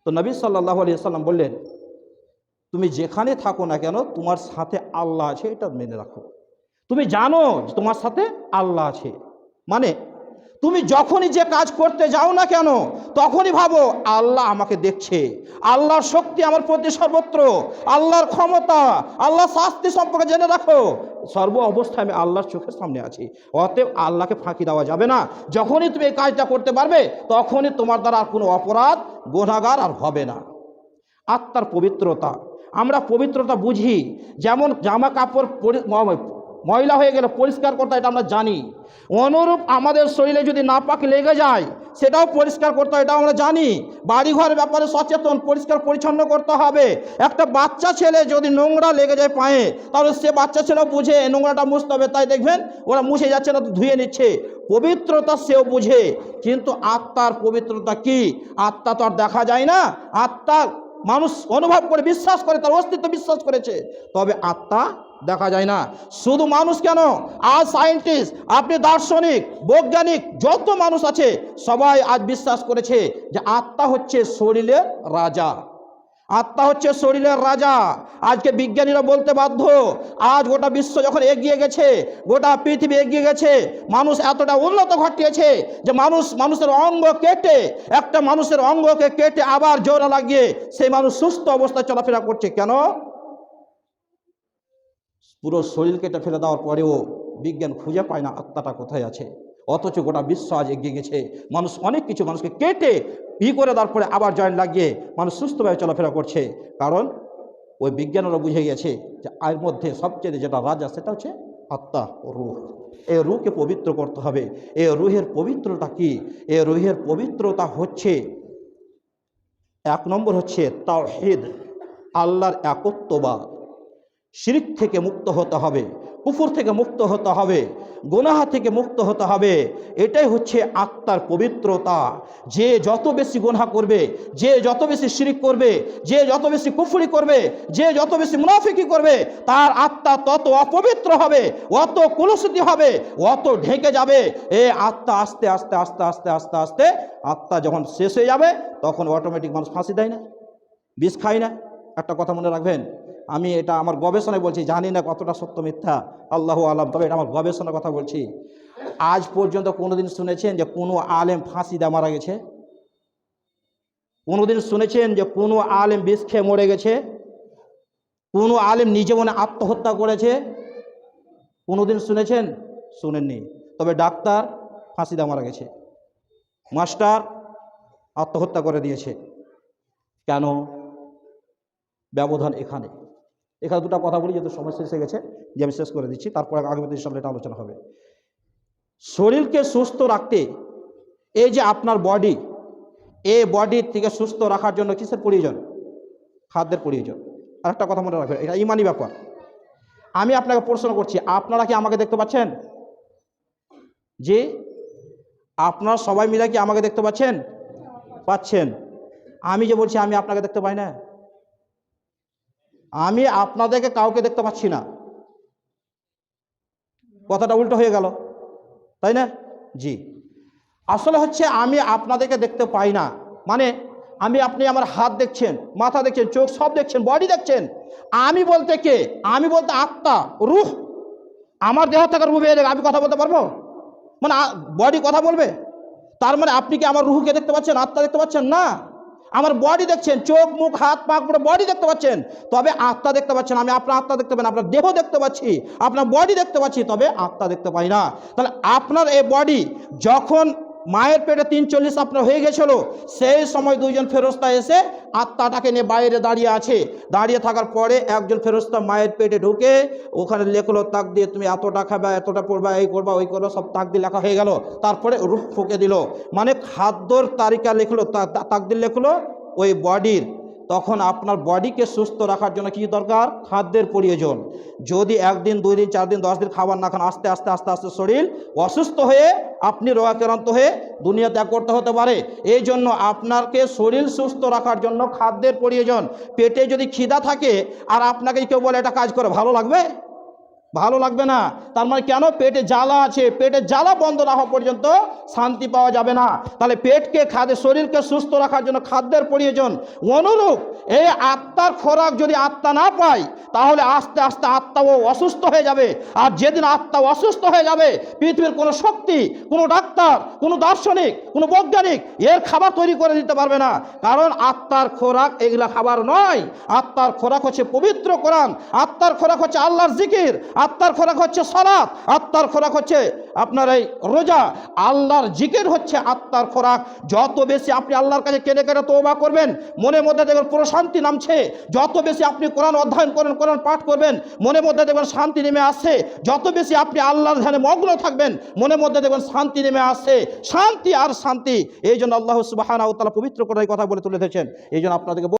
তো নবী সাল্লাল্লাহু আলাইহি সাল্লাম বললেন, তুমি যেখানে থাকো না কেন তোমার সাথে আল্লাহ আছে, এটা মেনে রাখো। তুমি জানো যে তোমার সাথে আল্লাহ আছে, মানে তুমি যখনই যে কাজ করতে যাও না কেন তখনই ভাবো আল্লাহ আমাকে দেখছে, আল্লাহর শক্তি আমার প্রতি সর্বত্র, আল্লাহর ক্ষমতা, আল্লাহর শাস্তি সম্পর্কে জেনে রাখো। সর্ব অবস্থায় আমি আল্লাহর চোখের সামনে আছি, অতএব আল্লাহকে ফাঁকি দেওয়া যাবে না। যখনই তুমি এই কাজটা করতে পারবে তখনই তোমার দ্বারা আর কোনো অপরাধ গুনাহগার আর হবে না। আত্মার পবিত্রতা, আমরা পবিত্রতা বুঝি যেমন জামা কাপড় ময়লা হয়ে গেলে পরিষ্কার করতে, এটা আমরা জানি। অনুরূপ আমাদের শরীরে যদি নাপাক লেগে যায় সেটাও পরিষ্কার করতে হয়, এটাও আমরা জানি। বাড়িঘরের ব্যাপারে সচেতন, পরিষ্কার পরিচ্ছন্ন করতে হবে। একটা বাচ্চা ছেলে যদি নোংরা লেগে যায় পায়ে, তাহলে সে বাচ্চা ছেলেও বুঝে নোংরাটা মুছতে হবে, তাই দেখবেন ওরা মুছে যাচ্ছে না তো ধুয়ে নিচ্ছে। পবিত্রতা সেও বুঝে, কিন্তু আত্মার পবিত্রতা কি? আত্মা তো আর দেখা যায় না, আত্মা মানুষ অনুভব করে, বিশ্বাস করে, তার অস্তিত্ব বিশ্বাস করেছে, তবে আত্মা দেখা যায় না। শুধু মানুষ কেন, আজ সায়েন্টিস্ট, আপনি দার্শনিক, বৈজ্ঞানিক, যত মানুষ আছে সবাই আজ বিশ্বাস করেছে যে আত্মা হচ্ছে শরীরের রাজা, আত্মা হচ্ছে শরীরের রাজা। আজকে বিজ্ঞানীরা বলতে বাধ্য, আজ গোটা বিশ্ব যখন এগিয়ে গেছে, গোটা পৃথিবী এগিয়ে গেছে, মানুষ এতটা উন্নত ঘটিয়েছে যে মানুষের অঙ্গ কেটে, একটা মানুষের অঙ্গকে কেটে আবার জোড়া লাগিয়ে সেই মানুষ সুস্থ অবস্থায় চলাফেরা করছে। কেন? পুরো শরীর কেটে ফেলে দেওয়ার পরেও বিজ্ঞান খুঁজে পায় না আত্মাটা কোথায় আছে। অথচ গোটা বিশ্ব আজ এগিয়ে গেছে, মানুষ অনেক কিছু মানুষকে কেটে করে দেওয়ার পরে আবার জয়েন্ট লাগিয়ে মানুষ সুস্থভাবে চলাফেরা করছে। কারণ ওই বিজ্ঞানীরা বুঝে গেছে যে এর মধ্যে সবচেয়ে যেটা রাজা সেটা হচ্ছে আত্মা, রূহ। এই রূহকে পবিত্র করতে হবে। এই রূহের পবিত্রতা কি? এই রূহের পবিত্রতা হচ্ছে, এক নম্বর হচ্ছে তাওহীদ, আল্লাহর একত্ববাদ। শিরক থেকে মুক্ত হতে হবে, কুফর থেকে মুক্ত হতে হবে, গুনাহ থেকে মুক্ত হতে হবে। এটাই হচ্ছে আত্মার পবিত্রতা। যে যত বেশি গুনাহ করবে, যে যত বেশি শিরক করবে, যে যত বেশি কুফরি করবে, যে যত বেশি মুনাফিকি করবে, তার আত্মা তত অপবিত্র হবে, অত কলুষিত হবে, অত ঢেকে যাবে। এই আত্মা আস্তে আস্তে আস্তে আস্তে আস্তে আস্তে আত্মা যখন শেষ হয়ে যাবে তখন অটোমেটিক মানুষ ফাঁসি দেয় না, বিষ খায় না। একটা কথা মনে রাখবেন, আমি এটা আমার গবেষণায় বলছি, জানি না কতটা সত্য মিথ্যা, আল্লাহু আলাম, তবে এটা আমার গবেষণার কথা বলছি। আজ পর্যন্ত কোনোদিন শুনেছেন যে কোনো আলেম ফাঁসি দিয়ে মারা গেছে? কোনোদিন শুনেছেন যে কোনো আলেম বিষ খেয়ে মরে গেছে? কোনো আলেম নিজে মনে আত্মহত্যা করেছে? কোনোদিন শুনেছেন? শুনেননি। তবে ডাক্তার ফাঁসি দিয়ে মারা গেছে, মাস্টার আত্মহত্যা করে দিয়েছে। কেন? ব্যবধান এখানে দুটো কথা বলি, যেহেতু সময় শেষ হয়ে গেছে, যে আমি শেষ করে দিচ্ছি, তারপরে আগামীতে ইনশাআল্লাহ এটা আলোচনা হবে। শরীরকে সুস্থ রাখতে, এই যে আপনার বডি, এই বডির থেকে সুস্থ রাখার জন্য কিসের প্রয়োজন? খাদ্যের প্রয়োজন। আর একটা কথা মনে রাখবেন, এটা ইমানি ব্যাপার। আমি আপনাকে প্রশ্ন করছি, আপনারা কি আমাকে দেখতে পাচ্ছেন? যে আপনারা সবাই মিলে কি আমাকে দেখতে পাচ্ছেন? পাচ্ছেন। আমি যে বলছি আমি আপনাকে দেখতে পাই না, আমি আপনাদেরকে কাউকে দেখতে পাচ্ছি না। কথাটা উল্টো হয়ে গেল, তাই না? জি, আসলে হচ্ছে আমি আপনাদেরকে দেখতে পাই না, মানে আপনি আমার হাত দেখছেন, মাথা দেখছেন, চোখ সব দেখছেন, বডি দেখছেন। আমি বলতে কে? আমি বলতে আত্মা, রূহ। আমার দেহ থাকার রূহ বেরিয়ে আমি কথা বলতে পারবো? মানে বডি কথা বলবে? তার মানে আপনি কি আমার রূহকে দেখতে পাচ্ছেন, আত্মা দেখতে পাচ্ছেন না? আমার বডি দেখছেন, চোখ মুখ হাত পা পুরো বডি দেখতে পাচ্ছেন, তবে আত্মা দেখতে পাচ্ছেন। আমি আপনার আত্মা দেখতে পাই না, আপনার দেহ দেখতে পাচ্ছি, আপনার বডি দেখতে পাচ্ছি, তবে আত্মা দেখতে পাই না। তাহলে আপনার এই বডি যখন মায়ের পেটে 43 আপনার হয়ে গেছিল, সেই সময় দুইজন ফেরেশতা এসে আত্মাটাকে নিয়ে বাইরে দাঁড়িয়ে আছে। দাঁড়িয়ে থাকার পরে একজন ফেরেশতা মায়ের পেটে ঢুকে ওখানে লেখলো তাক দিয়ে, তুমি এতটা খাবে, এতটা পড়বা, এই করবা, ওই করবা, সব তাক দিয়ে লেখা হয়ে গেল। তারপরে রূহ ফুঁকে দিল, মানে খাদ্যর তালিকা লিখলো, তাক দিয়ে লিখলো ওই বডির। তখন আপনার বডিকে সুস্থ রাখার জন্য কি দরকার? খাদ্যের প্রয়োজন। যদি একদিন, 2 দিন, 4 দিন, 10 দিন খাবার না খান, আস্তে আস্তে আস্তে আস্তে শরীর অসুস্থ হয়ে আপনি রোগাক্রান্ত হয়ে দুনিয়া ত্যাগ করতে হতে পারে। এই জন্য আপনাকে শরীর সুস্থ রাখার জন্য খাদ্যের প্রয়োজন। পেটে যদি খিদা থাকে আর আপনাকে কেউ বলে এটা কাজ করে, ভালো লাগবে? ভালো লাগবে না। তার মানে কেন? পেটে জ্বালা আছে, পেটে জ্বালা বন্ধ না হওয়া পর্যন্ত শান্তি পাওয়া যাবে না। তাহলে পেটকে শরীরকে সুস্থ রাখার জন্য খাদ্যের প্রয়োজন। অনুরূপ এই আত্মার খোরাক যদি আত্মা না পায়, তাহলে আস্তে আস্তে আত্মাও অসুস্থ হয়ে যাবে। আর যেদিন আত্মা অসুস্থ হয়ে যাবে, পৃথিবীর কোনো শক্তি, কোনো ডাক্তার, কোনো দার্শনিক, কোনো বৈজ্ঞানিক এর খাবার তৈরি করে দিতে পারবে না। কারণ আত্মার খোরাক এগুলা খাবার নয়। আত্মার খোরাক হচ্ছে পবিত্র কোরআন, আত্মার খোরাক হচ্ছে আল্লাহর জিকির, আত্মার খোরাক হচ্ছে সালাত, আত্মার খোরাক হচ্ছে আপনার এই রোজা। আল্লাহর জিকির হচ্ছে আত্মার খোরাক। যত বেশি আপনি আল্লাহর কাছে কেঁদে কেঁদে তওবা করবেন, মনের মধ্যে দেখবেন প্রশান্তি নামছে। যত বেশি আপনি কোরআন অধ্যয়ন করেন, কোরআন পাঠ করবেন, মনের মধ্যে দেখবেন শান্তি নেমে আসছে। যত বেশি আপনি আল্লাহর ধ্যানে মগ্ন থাকবেন, মনের মধ্যে দেখবেন শান্তি নেমে আসছে। শান্তি আর শান্তি। এই জন্য আল্লাহ সুবহানাহু ওয়া তাআলা পবিত্র কোরআনে কথা বলে তুলে ধরেছেন। এই জন্য আপনাদেরকে